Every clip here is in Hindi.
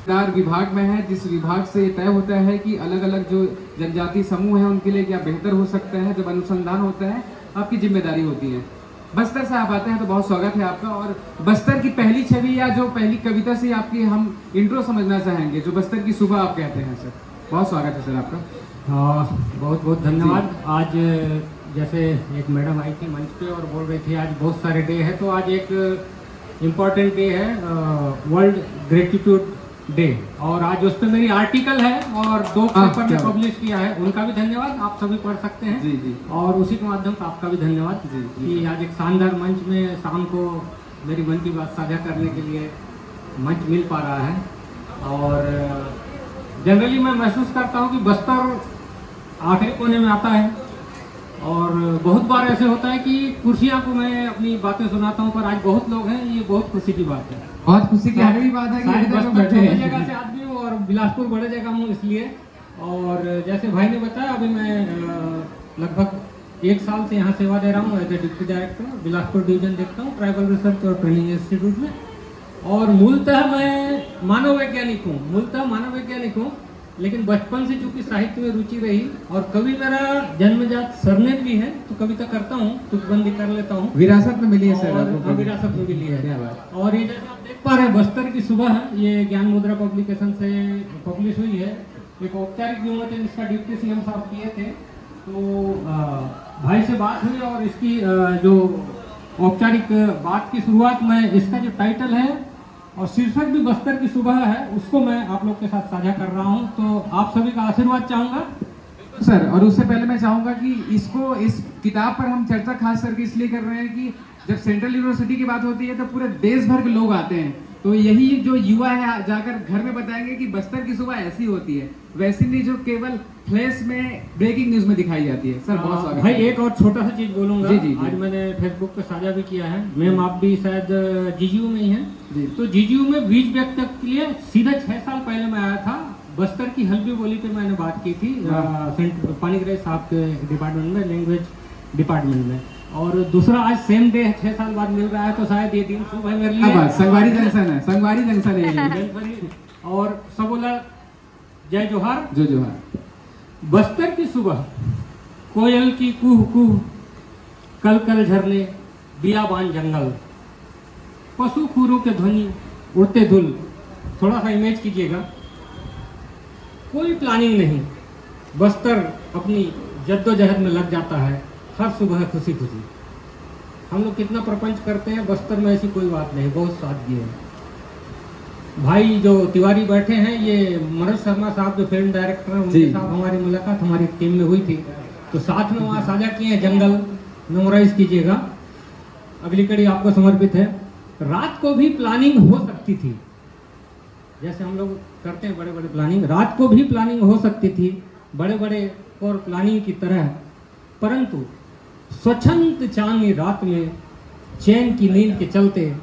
विभाग में है, जिस विभाग से ये तय होता है कि अलग अलग जो जनजाति समूह है उनके लिए क्या बेहतर हो सकता है। जब अनुसंधान होता है आपकी जिम्मेदारी होती है। बस्तर से आप आते हैं तो बहुत स्वागत है आपका। और बस्तर की पहली छवि या जो पहली कविता से आपकी हम इंट्रो समझना चाहेंगे, जो बस्तर की सुबह आप कहते हैं सर। बहुत स्वागत है सर आपका। बहुत बहुत धन्यवाद। आज जैसे एक मैडम आई थी मंच पे और बोल रही थी आज बहुत सारे डे है, तो आज एक इम्पॉर्टेंट डे है, वर्ल्ड ग्रेटिट्यूड डे। और आज उस पर मेरी आर्टिकल है और 2 पेपर में पब्लिश किया है, उनका भी धन्यवाद। आप सभी पढ़ सकते हैं। जी जी। और उसी के माध्यम से आपका भी धन्यवाद जी, कि आज एक शानदार मंच में शाम को मेरी मन की बात साझा करने के लिए मंच मिल पा रहा है। और जनरली मैं महसूस करता हूँ कि बस्तर आखिरी कोने में आता है और बहुत बार ऐसे होता है कि कुर्सियाँ को मैं अपनी बातें सुनाता हूँ, पर आज बहुत लोग हैं, ये बहुत खुशी की बात है। बहुत खुशी की हमें भी बात है कि बस्तर छोटी जगह से आदमी हूँ और बिलासपुर बड़े जगह हूँ, इसलिए। और जैसे भाई ने बताया, अभी मैं लगभग 1 साल से यहाँ सेवा दे रहा हूँ as a deputy director. Bilaspur division देखता हूँ ट्राइबल रिसर्च और ट्रेनिंग इंस्टीट्यूट में। और मूलतः मैं मानव वैज्ञानिक हूँ, लेकिन बचपन से चूंकि साहित्य में रुचि रही और कवि मेरा जन्मजात सरनेम भी है, तो कविता करता हूँ, तुकबंदी कर लेता हूँ। विरासत में मिली है सर आपको? विरासत में मिली है। और ये जैसे आप देख पा रहे हैं, बस्तर की सुबह है, ये ज्ञान मुद्रा पब्लिकेशन से पब्लिश हुई है। एक औपचारिक विमोचन इसका डिप्टी सीएम साहब किए थे, तो भाई से बात हुई और इसकी जो औपचारिक बात की शुरुआत में इसका जो टाइटल है और शीर्षक भी बस्तर की सुबह है, उसको मैं आप लोग के साथ साझा कर रहा हूं। तो आप सभी का आशीर्वाद चाहूंगा सर। और उससे पहले मैं चाहूंगा कि इस किताब पर हम चर्चा खास करके इसलिए कर रहे हैं कि जब सेंट्रल यूनिवर्सिटी की बात होती है तो पूरे देश भर के लोग आते हैं, तो यही जो युवा है जाकर घर में बताएंगे कि बस्तर की सुबह ऐसी होती है, वैसी नहीं जो केवल फ्लैश में ब्रेकिंग न्यूज में दिखाई जाती है। सर बहुत स्वागत भाई। एक और छोटा सा चीज बोलूंगा। जी, जी, आज मैंने फेसबुक पे साझा भी किया है। मैम आप भी शायद जीजीयू में ही हैं, तो जीजीयू में बीज व्यक्त के लिए सीधा 6 साल पहले मैं आया था। बस्तर की हल्बी बोली पे मैंने बात की थी पानीग्राही साहब के डिपार्टमेंट में, लैंग्वेज डिपार्टमेंट में। और दूसरा आज सेम डे 6 साल बाद मिल रहा है, तो शायद ये दिन शुभ है मेरे लिए। संगवारी जंक्शन है। और सब बोला जय जोहार। जो जोहार। बस्तर की सुबह, कोयल की कुह कुह, कल कल झरने, बियाबान जंगल, पशु खूरों के ध्वनि, उड़ते धुल। थोड़ा सा इमेज कीजिएगा। कोई प्लानिंग नहीं, बस्तर अपनी जद्दोजहद में लग जाता है हर सुबह खुशी खुशी। हम लोग कितना प्रपंच करते हैं, बस्तर में ऐसी कोई बात नहीं, बहुत सादगी है। भाई जो तिवारी बैठे हैं, ये मनोज शर्मा साहब जो फिल्म डायरेक्टर हैं, उनके साथ हमारी मुलाकात हमारी टीम में हुई थी, तो साथ में वहाँ साझा किए हैं। जंगल मेमोराइज कीजिएगा। अगली कड़ी आपको समर्पित है। रात को भी प्लानिंग हो सकती थी, जैसे हम लोग करते हैं बड़े बड़े प्लानिंग, रात को भी प्लानिंग हो सकती थी बड़े बड़े और प्लानिंग की तरह, परंतु स्वच्छंद चांदनी रात में चैन की नींद के चलते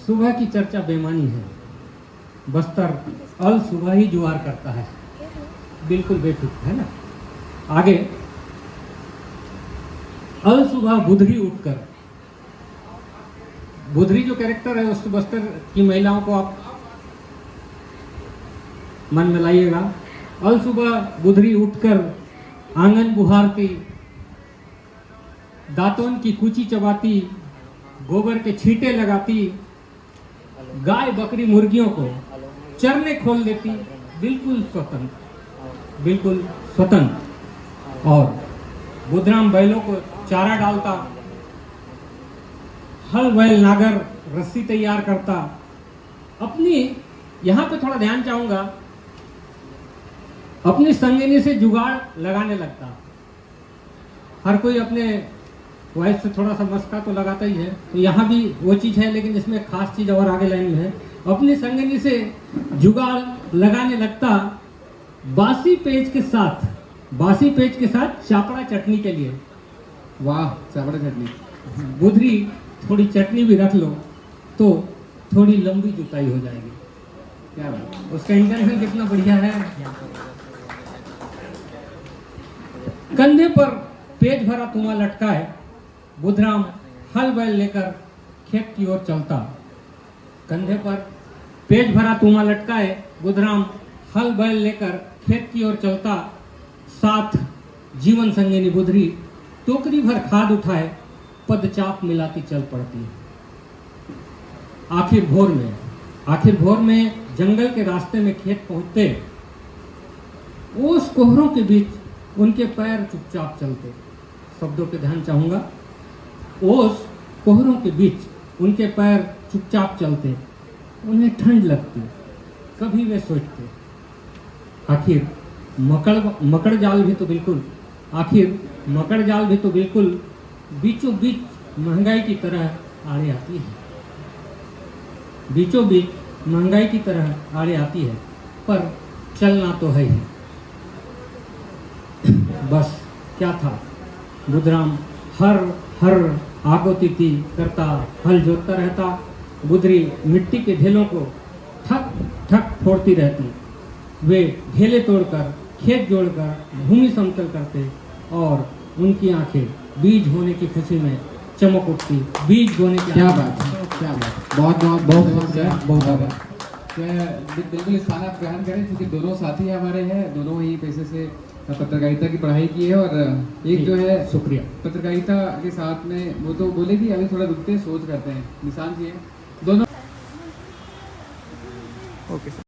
सुबह की चर्चा बेमानी है। बस्तर अल सुबह ही जुआर करता है, बिल्कुल बेफिक्र है ना। आगे, अल सुबह बुधरी उठकर, बुधरी जो कैरेक्टर है उस बस्तर की महिलाओं को आप मन में लाइएगा। अल सुबह बुधरी उठकर आंगन बुहारती, दातों की कुची चबाती, गोबर के छींटे लगाती, गाय बकरी मुर्गियों को चरने खोल देती, बिल्कुल स्वतंत्र। और बुधराम बैलों को चारा डालता, हल बैल नागर रस्सी तैयार करता। अपनी, यहाँ पे थोड़ा ध्यान चाहूंगा, अपनी संगिनी से जुगाड़ लगाने लगता। हर कोई अपने वाइफ से थोड़ा सा मस्का तो लगाता ही है, तो यहाँ भी वो चीज़ है, लेकिन इसमें खास चीज़ और आगे लाइन में है। अपनी संगिनी से जुगाड़ लगाने लगता, बासी पेज के साथ चापड़ा चटनी के लिए। वाह, चापड़ा चटनी। बुधरी थोड़ी चटनी भी रख लो तो थोड़ी लंबी जुताई हो जाएगी। क्या बात, उसका इंटेंशन कितना बढ़िया है। कंधे पर पेज भरा तुमा लटका है, बुधराम हल बैल लेकर खेत की ओर चलता। कंधे पर पेट भरा तूमा लटकाए बुधराम हल बैल लेकर खेत की ओर चलता, साथ जीवन संगिनी बुधरी टोकरी भर खाद उठाए पदचाप मिलाती चल पड़ती है। आखिर भोर में जंगल के रास्ते में खेत पहुंचते, ओस कोहरों के बीच उनके पैर चुपचाप चलते। शब्दों पे ध्यान चाहूंगा। ओस कोहरों के बीच उनके पैर चुपचाप चलते, उन्हें ठंड लगती। कभी वे सोचते, आखिर मकड़ जाल भी तो बिल्कुल बीचों बीच महंगाई की तरह आड़े आती है। बीचों बीच महंगाई की तरह आड़े आती है, पर चलना तो है ही। बस क्या था, बुधराम हर आगोतीती करता हल जोतता रहता। बुधरी मिट्टी के ढेलों को ठक ठक फोड़ती रहती। वे ढेले तोड़कर, खेत जोड़कर भूमि समतल करते और उनकी आंखें बीज होने की खुशी में चमक उठती। बीज बोने की क्या बात है, क्या बात है। बहुत ज़्यादा। बिल्कुल इस स्थान आप ग्रहण करें, क्योंकि दोनों साथी हमारे हैं, दोनों ही पैसे से पत्रकारिता की पढ़ाई की है। और एक जो है शुक्रिया। पत्रकारिता के साथ में वो तो बोलेगी, अभी थोड़ा रुकते हैं, सोच करते हैं, निशान जी है दोनों। Okay sir.